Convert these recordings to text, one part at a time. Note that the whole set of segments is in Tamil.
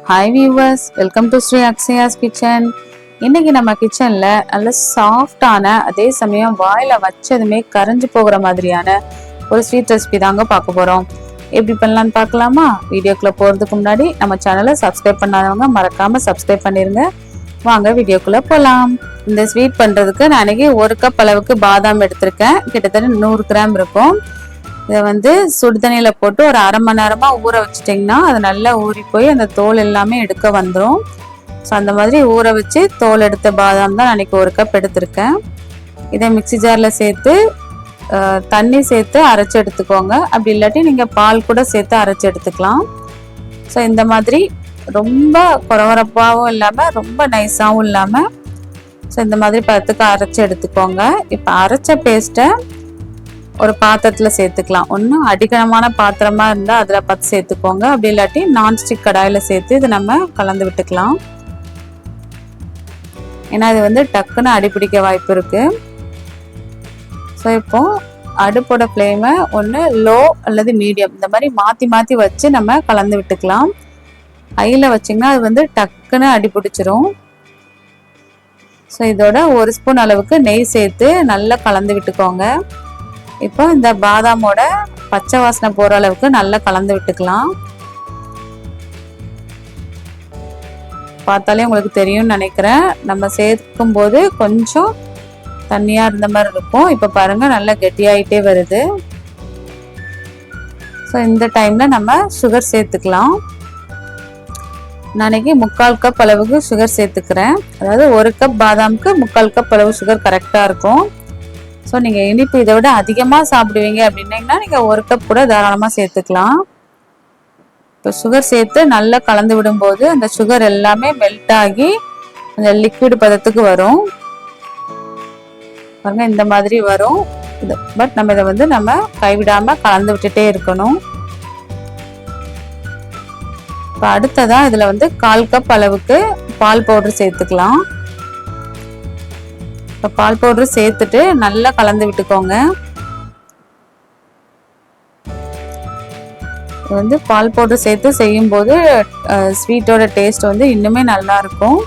Hi viewers, welcome to Shri Akshaya's kitchen. இன்னைக்கு நம்ம கிச்சன்ல நல்ல சாஃப்டான, அதே சமயம் வாயில வச்சதுமே கரைஞ்சு போகிற மாதிரியான ஒரு ஸ்வீட் ரெசிபி தாங்க பார்க்க போறோம். எப்படி பண்ணலான்னு பார்க்கலாமா? வீடியோக்குள்ள போறதுக்கு முன்னாடி நம்ம சேனலை சப்ஸ்கிரைப் பண்ணாதவங்க மறக்காம சப்ஸ்கிரைப் பண்ணிருங்க. வாங்க வீடியோக்குள்ள போலாம். இந்த ஸ்வீட் பண்றதுக்கு நான் அன்னைக்கு 1 கப் அளவுக்கு பாதாம் எடுத்திருக்கேன். கிட்டத்தட்ட 100 கிராம் இருக்கும். இதை சுடு தண்ணியில போட்டு ஒரு அரை மணி நேரமா ஊற வச்சுட்டிங்கன்னா அது நல்லா ஊறி போய் அந்த தோல் எல்லாமே எடுக்க வந்துடும். ஸோ அந்த மாதிரி ஊற வச்சு தோல் எடுத்த பாதாம் தான் அன்னைக்கு 1 கப் எடுத்திருக்கேன். இதை மிக்சி ஜாரில் சேர்த்து தண்ணி சேர்த்து அரைச்சி எடுத்துக்கோங்க. அப்படி இல்லாட்டி நீங்கள் பால் கூட சேர்த்து அரைச்சி எடுத்துக்கலாம். ஸோ இந்த மாதிரி ரொம்ப குறவரப்பாகவும் இல்லாமல் ரொம்ப நைஸாகவும் இல்லாமல் ஸோ இந்த மாதிரி பதத்துக்கு அரைச்சி எடுத்துக்கோங்க. இப்போ அரைச்ச பேஸ்ட்டை ஒரு பாத்திரத்தில் சேர்த்துக்கலாம். ஒன்று அடிக்கனமான பாத்திரமா இருந்தால் அதில் பார்த்து சேர்த்துக்கோங்க. அப்படி இல்லாட்டி நான்ஸ்டிக் கடாயில் சேர்த்து இது நம்ம கலந்து விட்டுக்கலாம். ஏன்னா இது டக்குன்னு அடிப்பிடிக்க வாய்ப்பு இருக்கு. ஸோ இப்போ அடுப்போட ஃப்ளேமை ஒன்று லோ அல்லது மீடியம் இந்த மாதிரி மாற்றி மாற்றி வச்சு நம்ம கலந்து விட்டுக்கலாம். ஹையில் வச்சிங்கன்னா அது டக்குன்னு அடிப்பிடிச்சிரும். ஸோ இதோட 1 ஸ்பூன் அளவுக்கு நெய் சேர்த்து நல்லா கலந்து விட்டுக்கோங்க. இப்போ இந்த பாதாமோட பச்சை வாசனை போகிற அளவுக்கு நல்லா கலந்து விட்டுக்கலாம். பார்த்தாலே உங்களுக்கு தெரியும்னு நினைக்கிறேன். நம்ம சேர்க்கும் போது கொஞ்சம் தண்ணியாக இருந்த மாதிரி இருக்கும். இப்போ பாருங்கள் நல்லா கெட்டியாயிட்டே வருது. ஸோ இந்த டைமில் நம்ம சுகர் சேர்த்துக்கலாம். நாளைக்கு 3/4 கப் அளவுக்கு சுகர் சேர்த்துக்கிறேன். அதாவது 1 கப் பாதாமுக்கு 3/4 கப் அளவு சுகர் கரெக்டாக இருக்கும். ஸோ நீங்கள் இனிப்பு இதை விட அதிகமாக சாப்பிடுவீங்க அப்படின்னீங்கன்னா நீங்கள் 1 கப் கூட தாராளமாக சேர்த்துக்கலாம். இப்போ சுகர் சேர்த்து நல்லா கலந்து விடும்போது அந்த சுகர் எல்லாமே மெல்ட் ஆகி அந்த லிக்விட் பதத்துக்கு வரும். பாருங்க இந்த மாதிரி வரும். பட் நம்ம இதை நம்ம கைவிடாமல் கலந்து விட்டுட்டே இருக்கணும். இப்போ அடுத்ததான் இதில் 1/4 கப் அளவுக்கு பால் பவுடர் சேர்த்துக்கலாம். பால் பவுடர் சேர்த்துட்டு நல்லா கலந்து விட்டுக்கோங்க. பால் பவுடர் சேர்த்து செய்யும் போது ஸ்வீட்டோட டேஸ்ட் இன்னுமே நல்லா இருக்கும்.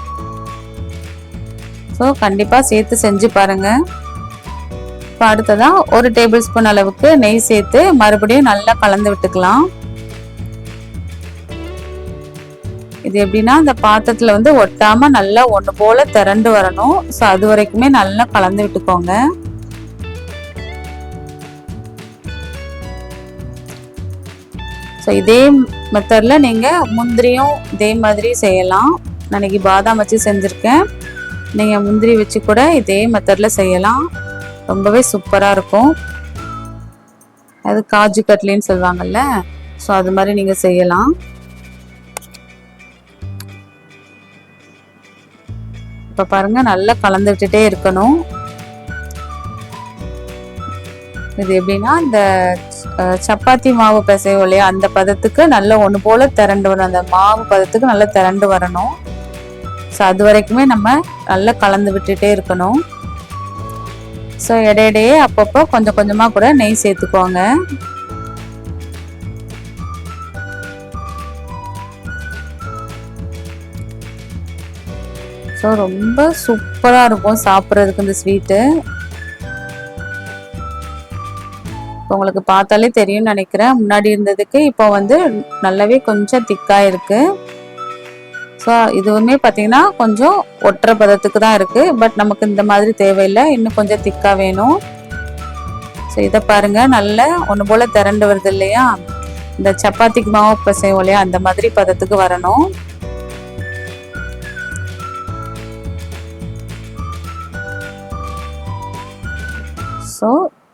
ஸோ கண்டிப்பா சேர்த்து செஞ்சு பாருங்க. இப்போ அடுத்ததான் 1 டேபிள் ஸ்பூன் அளவுக்கு நெய் சேர்த்து மறுபடியும் நல்லா கலந்து விட்டுக்கலாம். இது எப்படின்னா இந்த பாத்திரத்துல ஒட்டாம நல்லா ஒன்று போல திரண்டு வரணும். ஸோ அது வரைக்குமே நல்லா கலந்து விட்டுக்கோங்க. ஸோ இதே மெத்தட்ல நீங்க முந்திரியும் இதே மாதிரி செய்யலாம். நான் இன்னைக்கு பாதாம் வச்சு செஞ்சிருக்கேன். நீங்க முந்திரி வச்சு கூட இதே மெத்தட்ல செய்யலாம். ரொம்பவே சூப்பரா இருக்கும். அது காஜு கட்லின்னு சொல்லுவாங்கல்ல, ஸோ அது மாதிரி நீங்க செய்யலாம். இப்போ பாருங்க நல்லா கலந்து விட்டுட்டே இருக்கணும். இது எப்படின்னா இந்த சப்பாத்தி மாவு பிசைவோம் இல்லையா, அந்த பதத்துக்கு நல்லா ஒன்று போல திரண்டு வரணும். அந்த மாவு பதத்துக்கு நல்லா திரண்டு வரணும். ஸோ அது வரைக்குமே நம்ம நல்லா கலந்து விட்டுட்டே இருக்கணும். ஸோ இடையிடையே அப்பப்போ கொஞ்சம் கொஞ்சமாக கூட நெய் சேர்த்துக்கோங்க. ஸோ ரொம்ப சூப்பராக இருக்கும் சாப்பிட்றதுக்கு இந்த ஸ்வீட்டு. உங்களுக்கு பார்த்தாலே தெரியும்னு நினைக்கிறேன். முன்னாடி இருந்ததுக்கு இப்போ நல்லாவே கொஞ்சம் திக்காக இருக்கு. ஸோ இதுவுமே பார்த்தீங்கன்னா கொஞ்சம் ஒற்றை பதத்துக்கு தான் இருக்கு. பட் நமக்கு இந்த மாதிரி தேவையில்லை, இன்னும் கொஞ்சம் திக்காக வேணும். ஸோ இதை பாருங்க நல்லா ஒன்று போல திரண்டு வருது இல்லையா, இந்த சப்பாத்திக்கு மாவு பிசைவோம் இல்லையா, அந்த மாதிரி பதத்துக்கு வரணும். ஸோ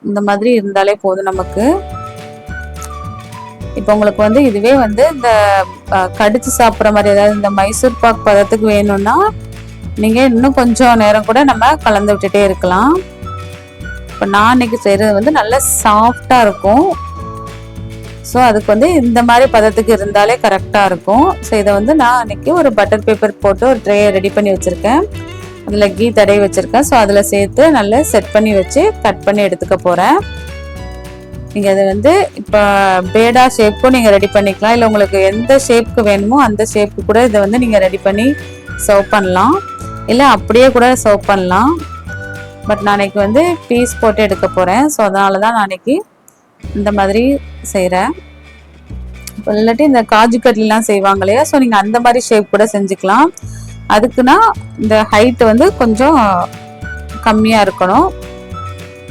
இந்த மாதிரி இருந்தாலே போதும் நமக்கு. இப்போ உங்களுக்கு இதுவே இந்த கடிச்சு சாப்பிட்ற மாதிரி, அதாவது இந்த மைசூர் பாக் பதத்துக்கு வேணும்னா நீங்கள் இன்னும் கொஞ்சம் நேரம் கூட நம்ம கலந்து விட்டுட்டே இருக்கலாம். இப்போ நான் இன்னைக்கு செய்கிறது நல்லா சாஃப்டாக இருக்கும். ஸோ அதுக்கு இந்த மாதிரி பதத்துக்கு இருந்தாலே கரெக்டாக இருக்கும். ஸோ இதை நான் இன்னைக்கு ஒரு பட்டர் பேப்பர் போட்டு ஒரு ட்ரே ரெடி பண்ணி வச்சுருக்கேன். அதில் கீ தடவி வச்சுருக்கேன். ஸோ அதில் சேர்த்து நல்லா செட் பண்ணி வச்சு கட் பண்ணி எடுத்துக்க போகிறேன். நீங்கள் அதை வந்து இப்போ பேடா ஷேப்புக்கும் நீங்கள் ரெடி பண்ணிக்கலாம், இல்லை உங்களுக்கு எந்த ஷேப்புக்கு வேணுமோ அந்த ஷேப்புக்கு கூட இதை வந்து நீங்கள் ரெடி பண்ணி சர்வ் பண்ணலாம், இல்லை அப்படியே கூட சர்வ் பண்ணலாம். பட் நான் அன்றைக்கி வந்து பீஸ் போட்டு எடுக்க போகிறேன். ஸோ அதனால தான் நான் அன்றைக்கி இந்த மாதிரி செய்கிறேன். இப்போ இல்லாட்டி இந்த காஜு கட்லிலாம் செய்வாங்க இல்லையா, ஸோ நீங்கள் அந்த மாதிரி ஷேப் கூட செஞ்சுக்கலாம். அதுக்குன்னா இந்த ஹைட்டு வந்து கொஞ்சம் கம்மியாக இருக்கணும்.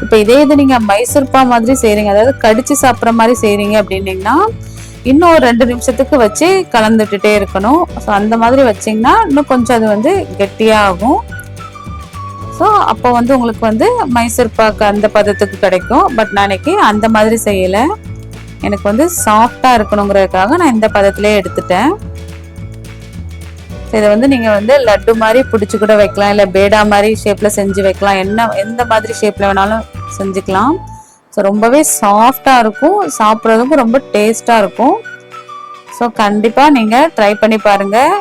இப்போ இதே இது நீங்கள் மைசூர்பா மாதிரி செய்கிறீங்க, அதாவது கடிச்சு சாப்பிட்ற மாதிரி செய்கிறீங்க அப்படின்னீங்கன்னா இன்னும் ஒரு 2 நிமிஷத்துக்கு வச்சு கலந்துட்டுட்டே இருக்கணும். ஸோ அந்த மாதிரி வச்சிங்கன்னா இன்னும் கொஞ்சம் அது வந்து கெட்டியாக ஆகும். ஸோ அப்போ வந்து உங்களுக்கு வந்து மைசூர்பாக்கு அந்த பதத்துக்கு கிடைக்கும். பட் நான் இன்னைக்கு அந்த மாதிரி செய்யலை, எனக்கு வந்து சாஃப்டாக இருக்கணுங்கிறதுக்காக நான் இந்த பதத்திலே எடுத்துட்டேன். இதை வந்து நீங்கள் வந்து லட்டு மாதிரி பிடிச்சி கூட வைக்கலாம், இல்லை பேடா மாதிரி ஷேப்பில் செஞ்சு வைக்கலாம், எந்த மாதிரி ஷேப்பில் வேணாலும் செஞ்சுக்கலாம். ஸோ ரொம்பவே சாஃப்டாக இருக்கும், சாப்பிட்றதுக்கும் ரொம்ப டேஸ்ட்டாக இருக்கும். ஸோ கண்டிப்பாக நீங்கள் ட்ரை பண்ணி பாருங்கள்.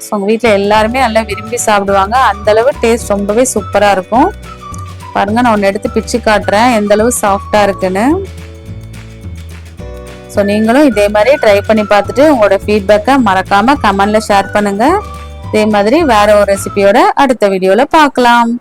ஸோ உங்கள் வீட்டில் எல்லாருமே நல்லா விரும்பி சாப்பிடுவாங்க, அந்தளவு டேஸ்ட் ரொம்பவே சூப்பராக இருக்கும். பாருங்கள், நான் ஒன்று எடுத்து பிச்சு காட்டுறேன் எந்தளவு சாஃப்டாக இருக்குன்னு. ஸோ நீங்களும் இதே மாதிரி ட்ரை பண்ணி பார்த்துட்டு உங்களோட ஃபீட்பேக்கை மறக்காமல் கமெண்டில் ஷேர் பண்ணுங்கள். இதே மாதிரி வேற ஒரு ரெசிபியோட அடுத்த வீடியோவில் பார்க்கலாம்.